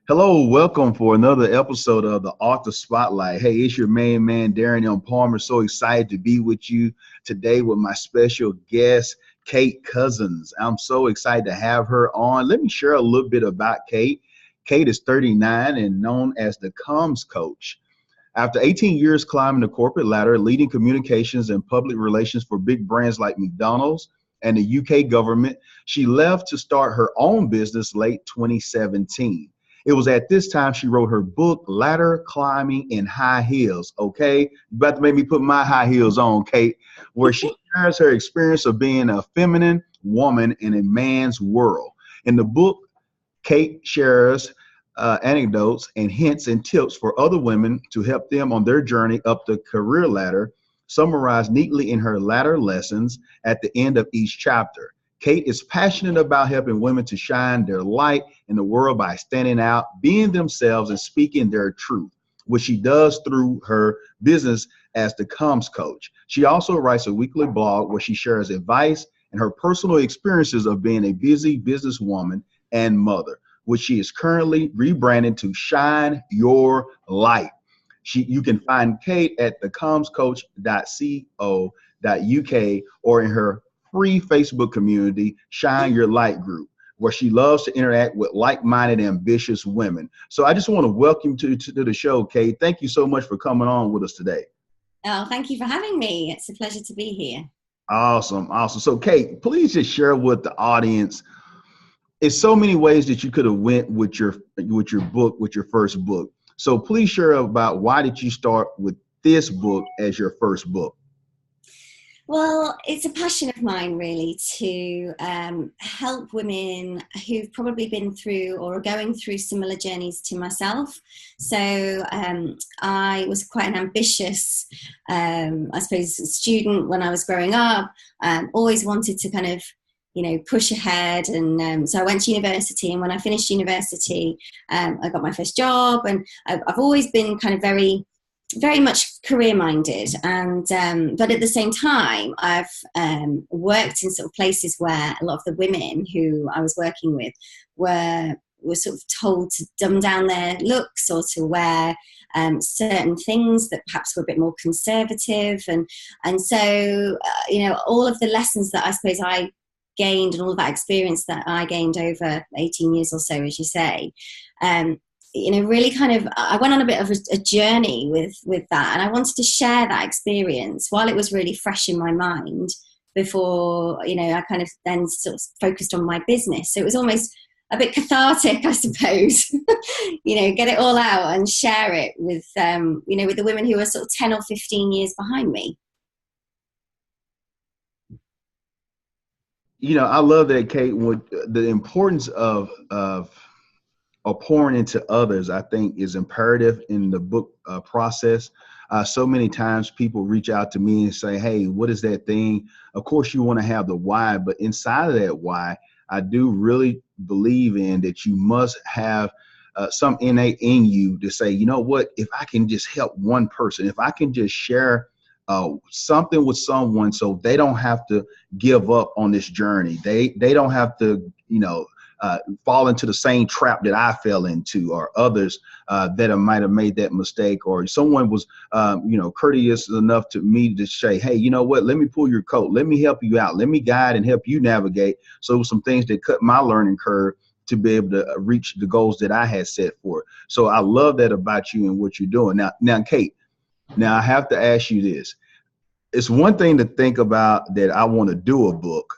Hello, welcome for another episode of the Author Spotlight. Hey, it's your main man, Darren M. Palmer. So excited to be with you today with my special guest, Kate Cousens. I'm so excited to have her on. Let me share a little bit about Kate. Kate is 39 and known as the comms coach. After 18 years climbing the corporate ladder, leading communications and public relations for big brands like McDonald's and the UK government, she left to start her own business late 2017. It was at this time she wrote her book, Ladder Climbing in High Heels. Okay, you about to make me put my high heels on, Kate, where she shares her experience of being a feminine woman in a man's world. In the book, Kate shares anecdotes and hints and tips for other women to help them on their journey up the career ladder, summarized neatly in her ladder lessons at the end of each chapter. Kate is passionate about helping women to shine their light in the world by standing out, being themselves, and speaking their truth, which she does through her business as the comms coach. She also writes a weekly blog where she shares advice and her personal experiences of being a busy businesswoman and mother, which she is currently rebranding to Shine Your Light. You can find Kate at thecommscoach.co.uk or in her free Facebook community, Shine Your Light group, where she loves to interact with like-minded, ambitious women. So I just want to welcome you to the show, Kate. Thank you so much for coming on with us today. Oh, thank you for having me. It's a pleasure to be here. Awesome. So Kate, please just share with the audience. It's so many ways that you could have went with your book, with your first book. So please share about why did you start with this book as your first book? Well, it's a passion of mine, really, to help women who've probably been through or are going through similar journeys to myself. So I was quite an ambitious, I suppose, student when I was growing up. Always wanted to kind of, push ahead. And so I went to university. And when I finished university, I got my first job. And I've always been kind of very much career-minded, and but at the same time, I've worked in sort of places where a lot of the women who I was working with were sort of told to dumb down their looks or to wear certain things that perhaps were a bit more conservative, and so all of the lessons that I suppose I gained and all of that experience that I gained over 18 years or so, as you say. Really kind of, I went on a bit of a journey with that, and I wanted to share that experience while it was really fresh in my mind before, I kind of then sort of focused on my business. So it was almost a bit cathartic, I suppose, get it all out and share it with, with the women who are sort of 10 or 15 years behind me. I love that, Kate, with the importance of or pouring into others, I think, is imperative in the book process. So many times people reach out to me and say, hey, what is that thing? Of course, you want to have the why, but inside of that why, I do really believe in that you must have some innate in you to say, you know what, if I can just help one person, if I can just share something with someone so they don't have to give up on this journey. They don't have to, fall into the same trap that I fell into, or others that might have made that mistake, or someone was, courteous enough to me to say, hey, you know what, let me pull your coat. Let me help you out. Let me guide and help you navigate. So it was some things that cut my learning curve to be able to reach the goals that I had set for it. So I love that about you and what you're doing. Now, Kate, I have to ask you this. It's one thing to think about that I want to do a book,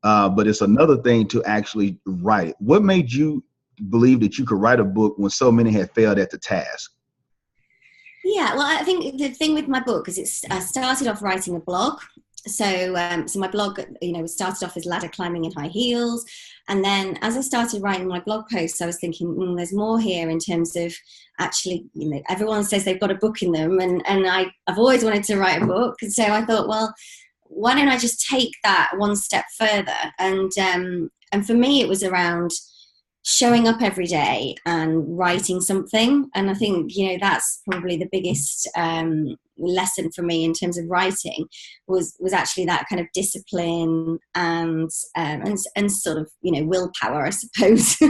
but it's another thing to actually write it. What made you believe that you could write a book when so many had failed at the task? Yeah, well, I think the thing with my book is I started off writing a blog. So my blog, started off as ladder climbing in high heels. And then as I started writing my blog posts, I was thinking, there's more here in terms of actually, everyone says they've got a book in them. And I've always wanted to write a book. And so I thought, well, why don't I just take that one step further? And for me, it was around showing up every day and writing something. And I think, that's probably the biggest lesson for me in terms of writing was actually that kind of discipline and sort of, you know, willpower, I suppose.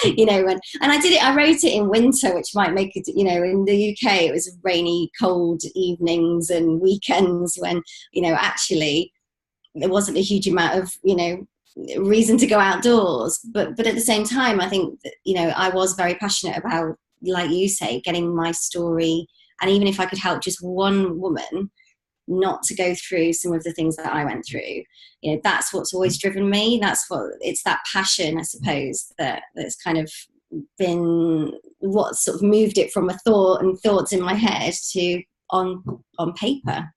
You know, and I wrote it in winter, which might make it, you know, in the UK it was rainy, cold evenings and weekends when, you know, actually there wasn't a huge amount of, you know, reason to go outdoors, but at the same time I think that, you know, I was very passionate about, like you say, getting my story, and even if I could help just one woman not to go through some of the things that I went through, you know, that's what's always driven me. It's that passion, I suppose, that's kind of been what sort of moved it from a thought and thoughts in my head to on paper.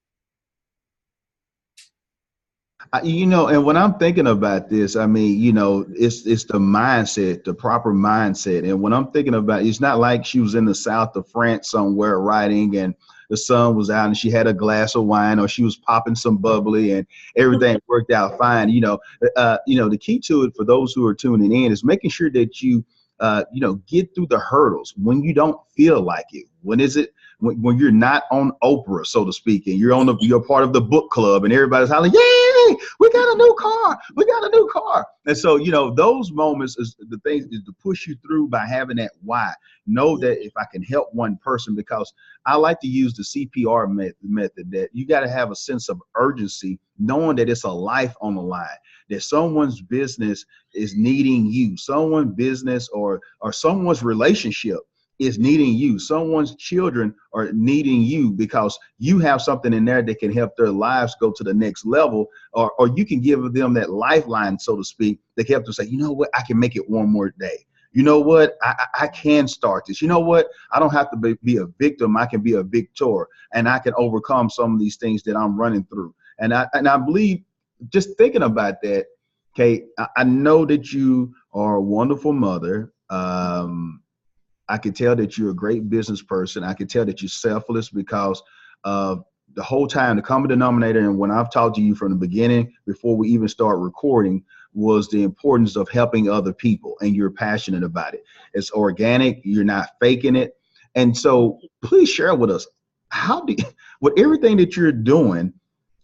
You know, and when I'm thinking about this, I mean, you know, it's the mindset, the proper mindset. And when I'm thinking about, it's not like she was in the south of France somewhere writing and the sun was out and she had a glass of wine, or she was popping some bubbly and everything worked out fine. You know, the key to it for those who are tuning in is making sure that you get through the hurdles when you don't feel like it. When is it? When you're not on Oprah, so to speak, and you're part of the book club and everybody's hollering, "Yay, we got a new car, we got a new car." And so, you know, those moments is the thing, is to push you through by having that why. Know that if I can help one person, because I like to use the CPR method, that you got to have a sense of urgency, knowing that it's a life on the line, that someone's business is needing you, someone's business or someone's relationship is needing you, someone's children are needing you, because you have something in there that can help their lives go to the next level, or you can give them that lifeline, so to speak, that can help them say, you know what, I can make it one more day. You know what, I can start this. You know what, I don't have to be a victim. I can be a victor, and I can overcome some of these things that I'm running through. And I believe, just thinking about that, Kate, I know that you are a wonderful mother. I can tell that you're a great business person. I can tell that you're selfless, because the whole time, the common denominator, and when I've talked to you from the beginning, before we even start recording, was the importance of helping other people, and you're passionate about it. It's organic. You're not faking it. And so please share with us, with everything that you're doing,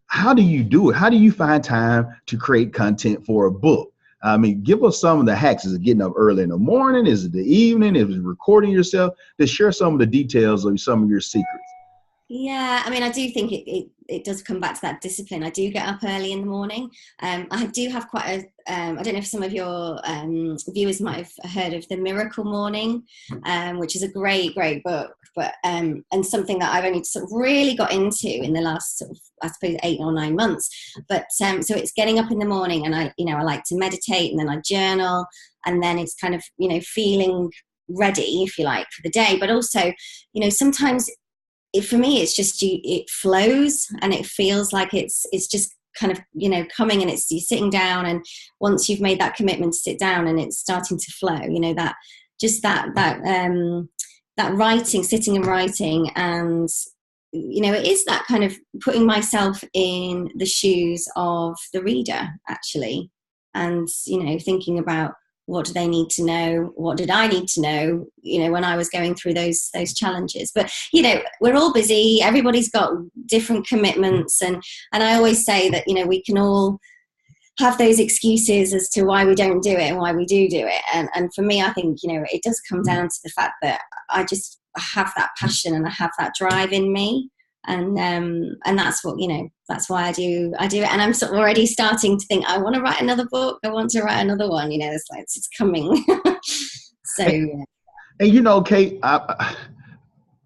how do you do it? How do you find time to create content for a book? I mean, give us some of the hacks. Is it getting up early in the morning? Is it the evening? Is it recording yourself? To share some of the details of some of your secrets. Yeah, I mean, I do think it does come back to that discipline. I do get up early in the morning. I do have quite a, I don't know if some of your viewers might have heard of The Miracle Morning, which is a great book, but and something that I've only sort of really got into in the last sort of, I suppose, 8 or 9 months. But so it's getting up in the morning, and I like to meditate, and then I journal, and then it's kind of, you know, feeling ready, if you like, for the day. But also, you know, sometimes for me, it's just it flows, and it feels like it's just kind of, you know, coming, and you're sitting down, and once you've made that commitment to sit down, and it's starting to flow, you know, that writing, sitting and writing, and, you know, it is that kind of putting myself in the shoes of the reader, actually, and, you know, thinking about, what do they need to know? What did I need to know, you know, when I was going through those challenges? But, you know, we're all busy. Everybody's got different commitments. And I always say that, you know, we can all have those excuses as to why we don't do it and why we do it. And for me, I think, you know, it does come down to the fact that I just have that passion and I have that drive in me. And that's what, you know, that's why I do it. And I'm sort of already starting to think, I want to write another book. I want to write another one, you know, it's like, it's coming. So, yeah. And, you know, Kate,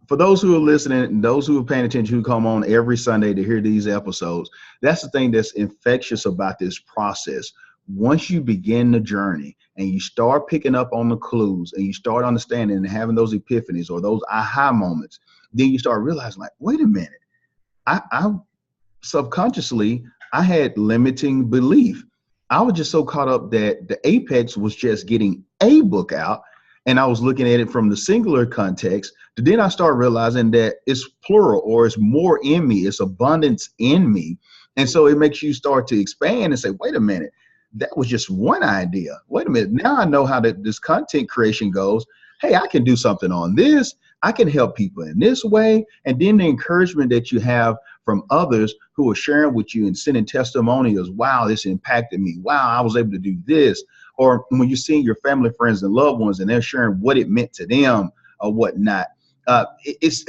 for those who are listening and those who are paying attention, who come on every Sunday to hear these episodes, that's the thing that's infectious about this process. Once you begin the journey and you start picking up on the clues and you start understanding and having those epiphanies or those aha moments, then you start realizing, like, wait a minute, I subconsciously, I had limiting belief. I was just so caught up that the apex was just getting a book out, and I was looking at it from the singular context. But then I started realizing that it's plural, or it's more in me, it's abundance in me. And so it makes you start to expand and say, wait a minute, that was just one idea. Wait a minute, now I know how this content creation goes. Hey, I can do something on this. I can help people in this way. And then the encouragement that you have from others who are sharing with you and sending testimonials. Wow, this impacted me. Wow, I was able to do this. Or when you're seeing your family, friends, and loved ones, and they're sharing what it meant to them or whatnot. It's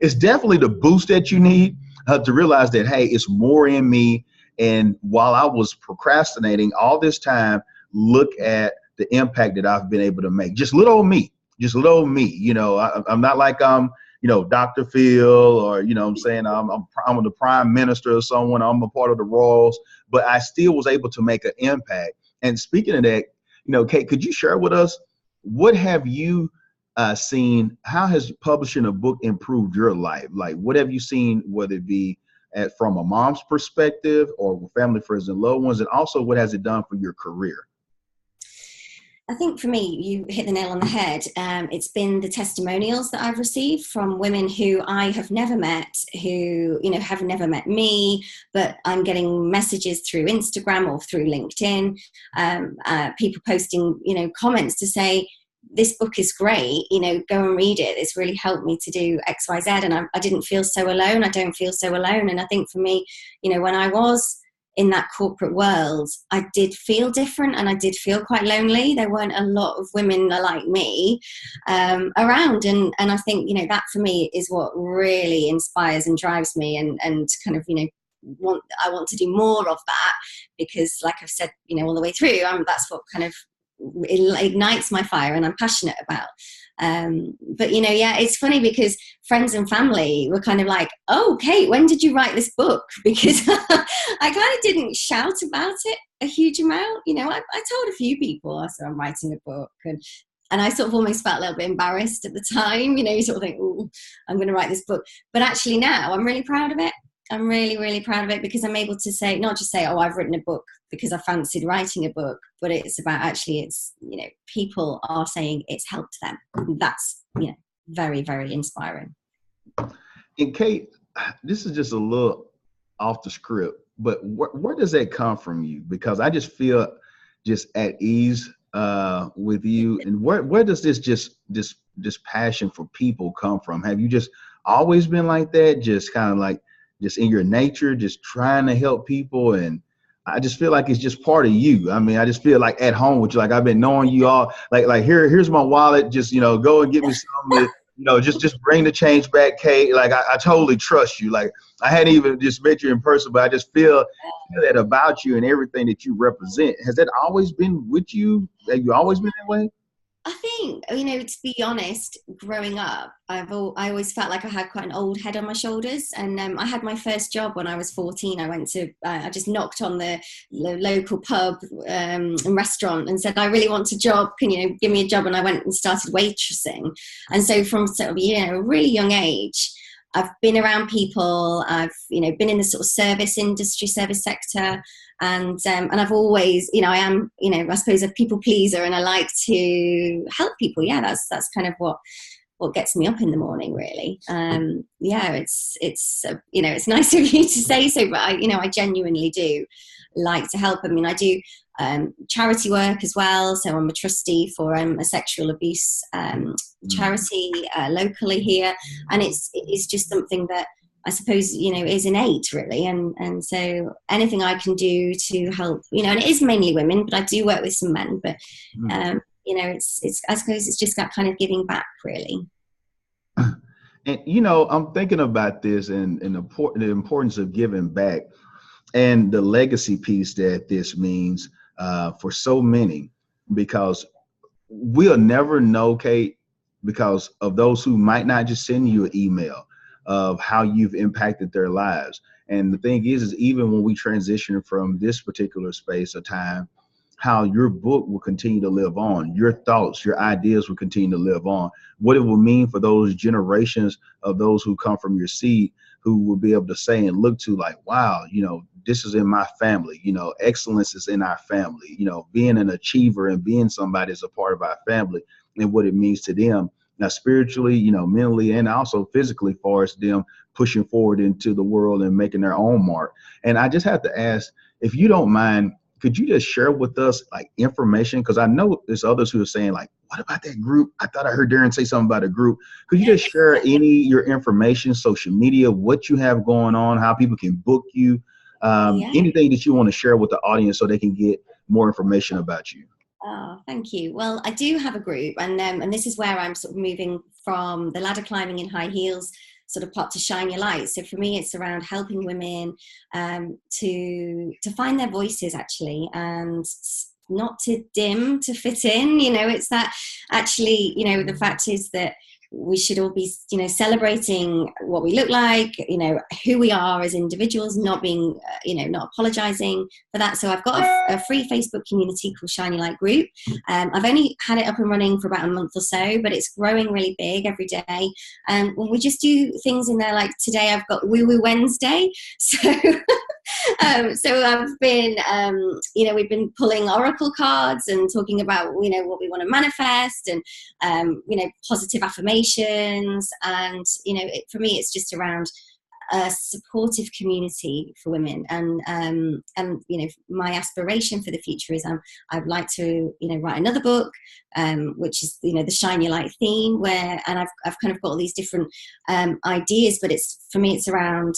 it's definitely the boost that you need to realize that, hey, it's more in me. And while I was procrastinating all this time, look at the impact that I've been able to make. Just little old me. Just little old me. You know, I'm not like Dr. Phil, or I'm saying I'm the prime minister or someone. I'm a part of the royals, but I still was able to make an impact. And speaking of that, Kate, could you share with us what have you seen? How has publishing a book improved your life? Like, what have you seen, whether it be from a mom's perspective or with family, friends, and loved ones, and also what has it done for your career? I think for me, you hit the nail on the head. It's been the testimonials that I've received from women who I have never met, who, have never met me, but I'm getting messages through Instagram or through LinkedIn, people posting, comments to say, this book is great, go and read it. It's really helped me to do X, Y, Z. And I didn't feel so alone. I don't feel so alone. And I think for me, when I was in that corporate world, I did feel different and I did feel quite lonely. There weren't a lot of women like me around. And I think, that for me is what really inspires and drives me and kind of, I want to do more of that because like I've said, all the way through, that's what kind of ignites my fire and I'm passionate about. But it's funny because friends and family were kind of like, oh, Kate, when did you write this book? Because I kind of didn't shout about it a huge amount. I told a few people, I said I'm writing a book, and I sort of almost felt a little bit embarrassed at the time, you sort of think, oh, I'm going to write this book. But actually now I'm really proud of it. I'm really, really proud of it because I'm able to say, not just say, oh, I've written a book because I fancied writing a book, but it's about actually it's, people are saying it's helped them. That's, very, very inspiring. And Kate, this is just a little off the script, but where does that come from you? Because I just feel just at ease with you. And where does this passion for people come from? Have you just always been like that? Just kind of like, just in your nature, just trying to help people. And I just feel like it's just part of you. I mean, I just feel like at home with you, like I've been knowing you all, like here's my wallet, just, go and get me something, just bring the change back, Kate. Like I totally trust you. Like I hadn't even just met you in person, but I just feel that about you and everything that you represent. Has that always been with you? Have you always been that way? I think, to be honest, growing up, I always felt like I had quite an old head on my shoulders. And I had my first job when I was 14. I just knocked on the local pub and restaurant and said, I really want a job. Can you give me a job? And I went and started waitressing. And so from sort of, a really young age, I've been around people. I've, been in the sort of service sector. And I've always, I am, I suppose a people pleaser and I like to help people. Yeah, that's kind of what gets me up in the morning, really. It's nice of you to say so, but I genuinely do like to help. I mean, I do charity work as well. So I'm a trustee for a sexual abuse charity locally here. And it's just something that I suppose, is innate really. And so anything I can do to help, and it is mainly women, but I do work with some men, but, it's, I suppose it's just that kind of giving back really. And, I'm thinking about this and the importance of giving back and the legacy piece that this means for so many, because we'll never know, Kate, because of those who might not just send you an email of how you've impacted their lives. And the thing is even when we transition from this particular space of time, how your book will continue to live on, your thoughts, your ideas will continue to live on, what it will mean for those generations of those who come from your seed, who will be able to say and look to like, wow, this is in my family, excellence is in our family, being an achiever and being somebody is a part of our family and what it means to them. Now, spiritually, mentally, and also physically, far as them pushing forward into the world and making their own mark. And I just have to ask, if you don't mind, could you just share with us like information? Because I know there's others who are saying like, what about that group? I thought I heard Darren say something about a group. Could you just share your information, social media, what you have going on, how people can book you, anything that you want to share with the audience so they can get more information about you? Oh, thank you. Well, I do have a group, and this is where I'm sort of moving from the ladder climbing in high heels sort of part to shine your light. So for me, it's around helping women to find their voices, actually, and not to dim to fit in. It's that actually, the fact is that we should all be, celebrating what we look like, who we are as individuals, not being, not apologizing for that. So I've got a free Facebook community called Shiny Light Group. I've only had it up and running for about a month or so, but it's growing really big every day. We just do things in there, like today I've got Woo Woo Wednesday. So I've been, we've been pulling oracle cards and talking about, what we want to manifest and, positive affirmations. And, for me, it's just around a supportive community for women. And my aspiration for the future is I'd like to, write another book, which is, the Shine Your Light theme, and I've kind of got all these different ideas, but for me, it's around,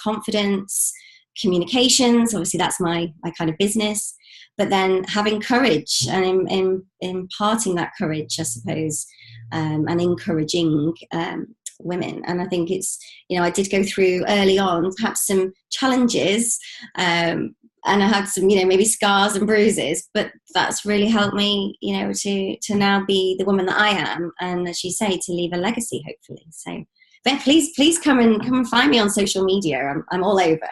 confidence, communications. Obviously that's my kind of business, but then having courage and imparting that courage, I suppose, and encouraging women. And I think it's, I did go through early on perhaps some challenges, and I had some, maybe scars and bruises, but that's really helped me, to now be the woman that I am, and as you say, to leave a legacy, hopefully. So but please come and find me on social media. I'm all over.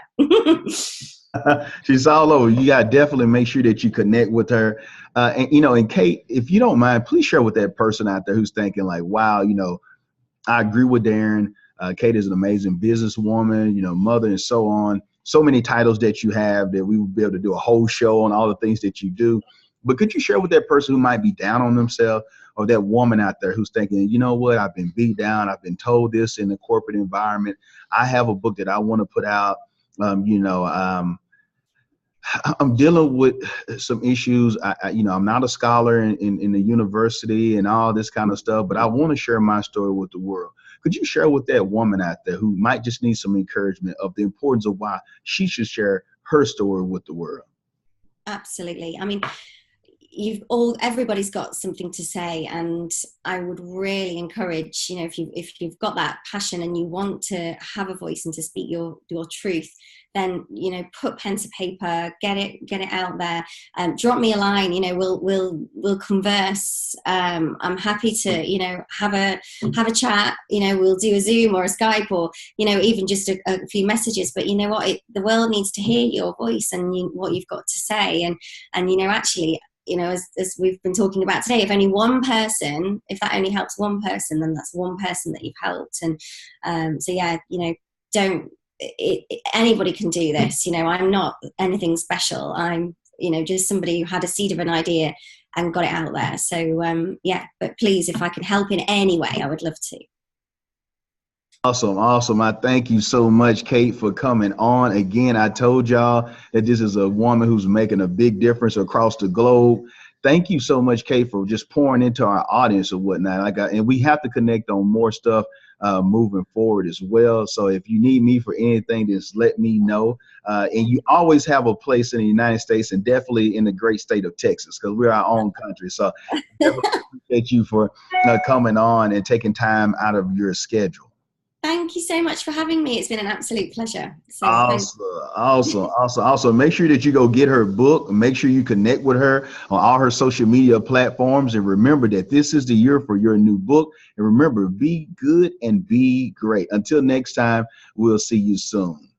She's all over. You got to definitely make sure that you connect with her. And Kate, if you don't mind, please share with that person out there who's thinking like, wow, I agree with Darren. Kate is an amazing businesswoman, mother, and so on. So many titles that you have that we would be able to do a whole show on all the things that you do. But could you share with that person who might be down on themselves, or that woman out there who's thinking, you know what, I've been beat down. I've been told this in the corporate environment. I have a book that I want to put out. I'm dealing with some issues. I'm not a scholar in the university and all this kind of stuff, but I want to share my story with the world. Could you share with that woman out there who might just need some encouragement of the importance of why she should share her story with the world? Absolutely. I mean, everybody's got something to say, and I would really encourage, if you've got that passion and you want to have a voice and to speak your truth, then put pen to paper, get it out there. Drop me a line. We'll converse. I'm happy to have a chat. We'll do a Zoom or a Skype, or even just a few messages. But the world needs to hear your voice and what you've got to say. And actually, as we've been talking about today, if only one person, if that only helps one person, then that's one person that you've helped. And anybody can do this. I'm not anything special. I'm just somebody who had a seed of an idea and got it out there. So but please, if I can help in any way, I would love to. Awesome. I thank you so much, Kate, for coming on. Again, I told y'all that this is a woman who's making a big difference across the globe. Thank you so much, Kate, for just pouring into our audience and whatnot. And we have to connect on more stuff moving forward as well. So if you need me for anything, just let me know. And you always have a place in the United States, and definitely in the great state of Texas, because we're our own country. So definitely appreciate you for coming on and taking time out of your schedule. Thank you so much for having me. It's been an absolute pleasure. So awesome. Make sure that you go get her book. Make sure you connect with her on all her social media platforms. And remember that this is the year for your new book. And remember, be good and be great. Until next time, we'll see you soon.